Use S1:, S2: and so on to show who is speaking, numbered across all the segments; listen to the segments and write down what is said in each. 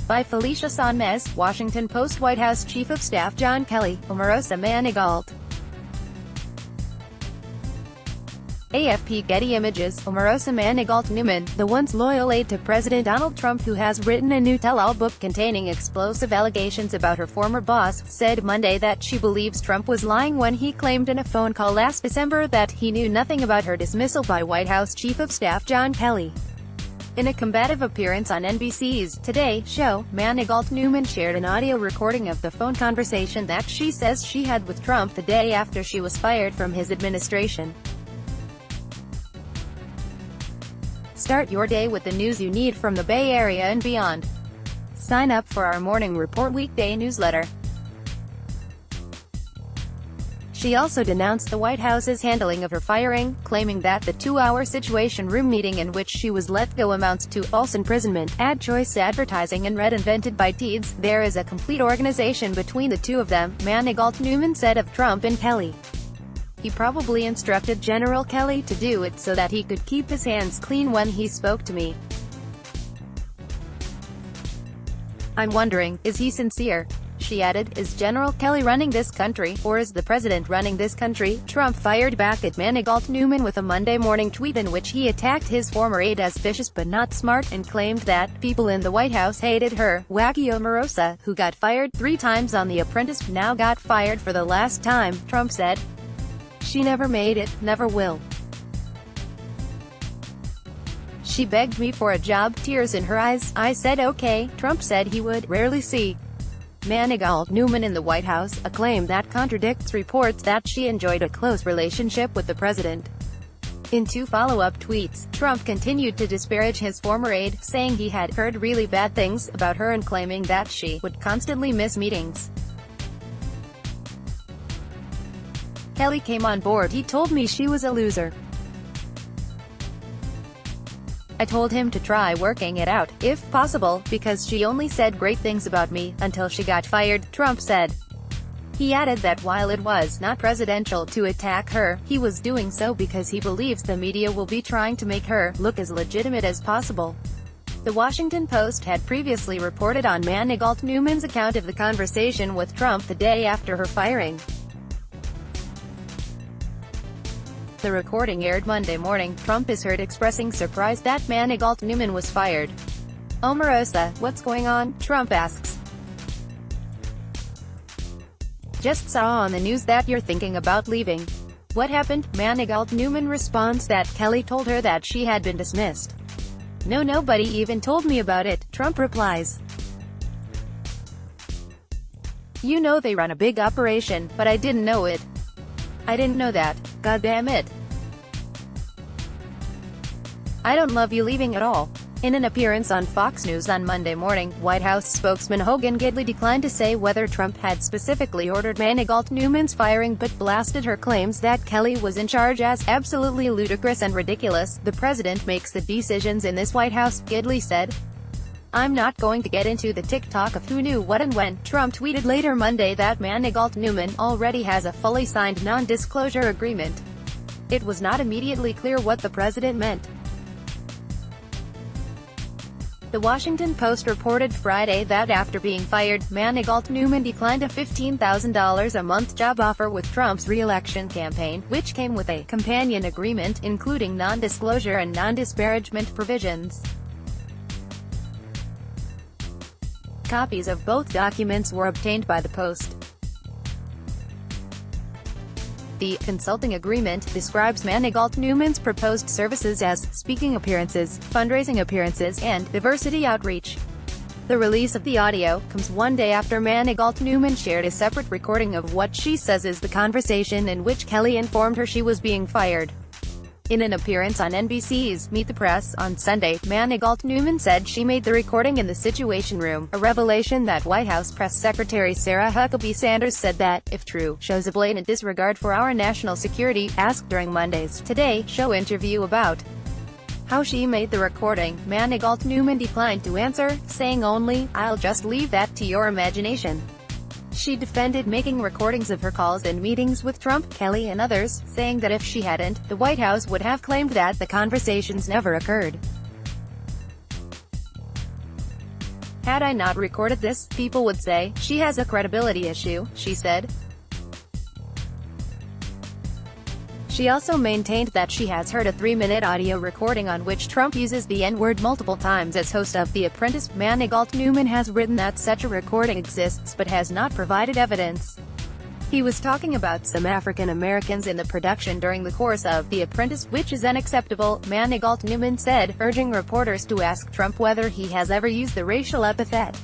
S1: By Felicia Sonmez, Washington Post. White House Chief of Staff John Kelly, Omarosa Manigault. AFP. Getty Images. Omarosa Manigault Newman, the once loyal aide to President Donald Trump who has written a new tell-all book containing explosive allegations about her former boss, said Monday that she believes Trump was lying when he claimed in a phone call last December that he knew nothing about her dismissal by White House Chief of Staff John Kelly. In a combative appearance on NBC's Today show, Manigault Newman shared an audio recording of the phone conversation that she says she had with Trump the day after she was fired from his administration. Start your day with the news you need from the Bay Area and beyond. Sign up for our Morning Report weekday newsletter. She also denounced the White House's handling of her firing, claiming that the 2-hour Situation Room meeting in which she was let go amounts to false imprisonment, ad choice advertising and red invented by Teeds. There is a complete organization between the two of them, Manigault Newman said of Trump and Kelly. He probably instructed General Kelly to do it so that he could keep his hands clean when he spoke to me. I'm wondering, is he sincere? She added, is General Kelly running this country, or is the president running this country? Trump fired back at Manigault Newman with a Monday morning tweet in which he attacked his former aide as vicious but not smart, and claimed that people in the White House hated her. Wacky Omarosa, who got fired 3 times on The Apprentice, now got fired for the last time, Trump said. She never made it, never will. She begged me for a job, tears in her eyes. I said okay, Trump said he would. Rarely see Manigault Newman in the White House, a claim that contradicts reports that she enjoyed a close relationship with the president. In 2 follow-up tweets, Trump continued to disparage his former aide, saying he had heard really bad things about her and claiming that she would constantly miss meetings. Kelly came on board. He told me she was a loser. I told him to try working it out, if possible, because she only said great things about me, until she got fired, Trump said. He added that while it was not presidential to attack her, he was doing so because he believes the media will be trying to make her look as legitimate as possible. The Washington Post had previously reported on Manigault Newman's account of the conversation with Trump the day after her firing. The recording aired Monday morning. Trump is heard expressing surprise that Manigault Newman was fired. Omarosa, what's going on? Trump asks. Just saw on the news that you're thinking about leaving. What happened? Manigault Newman responds that Kelly told her that she had been dismissed. No, nobody even told me about it, Trump replies. You know they run a big operation, but I didn't know it. I didn't know that. God damn it. I don't love you leaving at all. In an appearance on Fox News on Monday morning, White House spokesman Hogan Gidley declined to say whether Trump had specifically ordered Manigault Newman's firing, but blasted her claims that Kelly was in charge as absolutely ludicrous and ridiculous. The president makes the decisions in this White House, Gidley said. I'm not going to get into the tick-tock of who knew what and when. Trump tweeted later Monday that Manigault Newman already has a fully signed non-disclosure agreement. It was not immediately clear what the president meant. The Washington Post reported Friday that after being fired, Manigault Newman declined a $15,000 a month job offer with Trump's re-election campaign, which came with a companion agreement, including non-disclosure and non-disparagement provisions. Copies of both documents were obtained by the Post. The consulting agreement describes Manigault Newman's proposed services as speaking appearances, fundraising appearances, and diversity outreach. The release of the audio comes one day after Manigault Newman shared a separate recording of what she says is the conversation in which Kelly informed her she was being fired. In an appearance on NBC's Meet the Press on Sunday, Manigault Newman said she made the recording in the Situation Room, a revelation that White House Press Secretary Sarah Huckabee Sanders said that, if true, shows a blatant disregard for our national security. Asked during Monday's Today Show interview about how she made the recording, Manigault Newman declined to answer, saying only, "I'll just leave that to your imagination." She defended making recordings of her calls and meetings with Trump, Kelly and others, saying that if she hadn't, the White House would have claimed that the conversations never occurred. "Had I not recorded this, people would say, she has a credibility issue," she said. She also maintained that she has heard a 3-minute audio recording on which Trump uses the N-word multiple times. As host of The Apprentice, Manigault Newman has written that such a recording exists but has not provided evidence. He was talking about some African Americans in the production during the course of The Apprentice, which is unacceptable, Manigault Newman said, urging reporters to ask Trump whether he has ever used the racial epithet.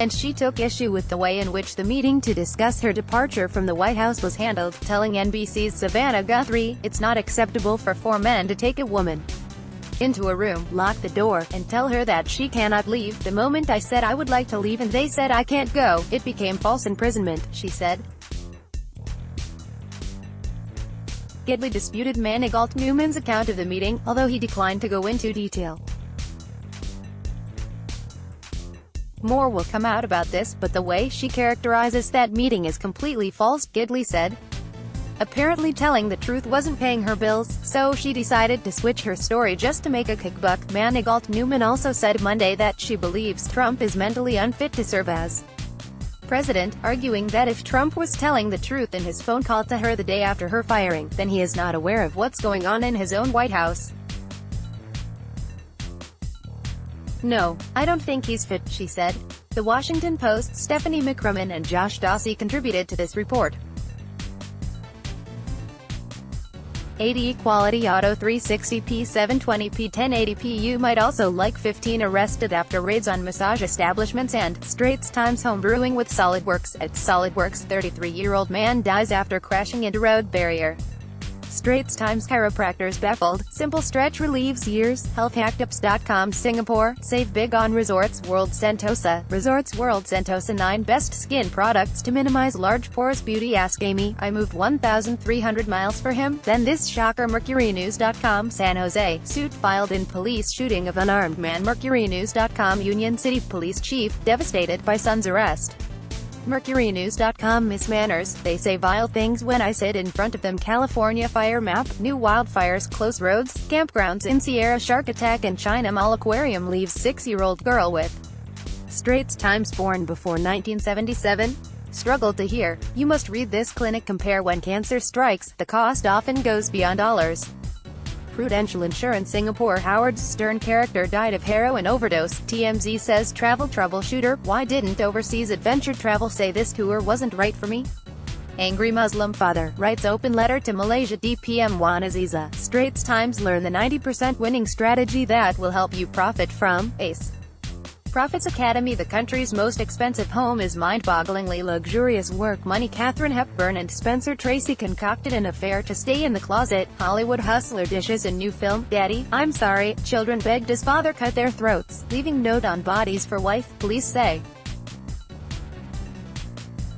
S1: And she took issue with the way in which the meeting to discuss her departure from the White House was handled, telling NBC's Savannah Guthrie, "It's not acceptable for 4 men to take a woman into a room, lock the door, and tell her that she cannot leave. The moment I said I would like to leave and they said I can't go, it became false imprisonment," she said. Gidley disputed Manigault Newman's account of the meeting, although he declined to go into detail. "More will come out about this, but the way she characterizes that meeting is completely false," Gidley said. Apparently telling the truth wasn't paying her bills, so she decided to switch her story just to make a kickbuck. Manigault Newman also said Monday that she believes Trump is mentally unfit to serve as president, arguing that if Trump was telling the truth in his phone call to her the day after her firing, then he is not aware of what's going on in his own White House. "No, I don't think he's fit," she said. The Washington Post's Stephanie McCrumman and Josh Dawsey contributed to this report. 80 Quality Auto 360p 720p 1080p. You might also like 15 arrested after raids on massage establishments, and Straits Times home brewing with SolidWorks. At SolidWorks, 33-year-old man dies after crashing into road barrier. Straits Times chiropractors baffled. Simple stretch relieves years. Healthhacktips.com. Singapore, save big on resorts. World Sentosa. Resorts World Sentosa. 9 best skin products to minimize large pores. Beauty. Ask Amy. I moved 1,300 miles for him. Then this shocker. MercuryNews.com. San Jose, suit filed in police shooting of unarmed man. MercuryNews.com. Union City Police Chief, devastated by son's arrest. MercuryNews.com. Miss Manners, they say vile things when I sit in front of them. California fire map. New wildfires close roads. Campgrounds in Sierra. Shark attack in China Mall. Aquarium leaves 6-year-old girl with Straits Times. Born before 1977? Struggled to hear. You must read this. Clinic compare when cancer strikes. The cost often goes beyond dollars. Prudential Insurance. Singapore, Howard Stern character died of heroin overdose. TMZ says travel troubleshooter. Why didn't overseas adventure travel say this tour wasn't right for me? Angry Muslim father writes open letter to Malaysia DPM Wan Aziza. Straits Times. Learn the 90% winning strategy that will help you profit from ACE Profits Academy. The country's most expensive home is mind-bogglingly luxurious. Work money. Katharine Hepburn and Spencer Tracy concocted an affair to stay in the closet. Hollywood hustler dishes in new film. Daddy, I'm sorry. Children begged his father cut their throats, leaving note on bodies for wife, police say.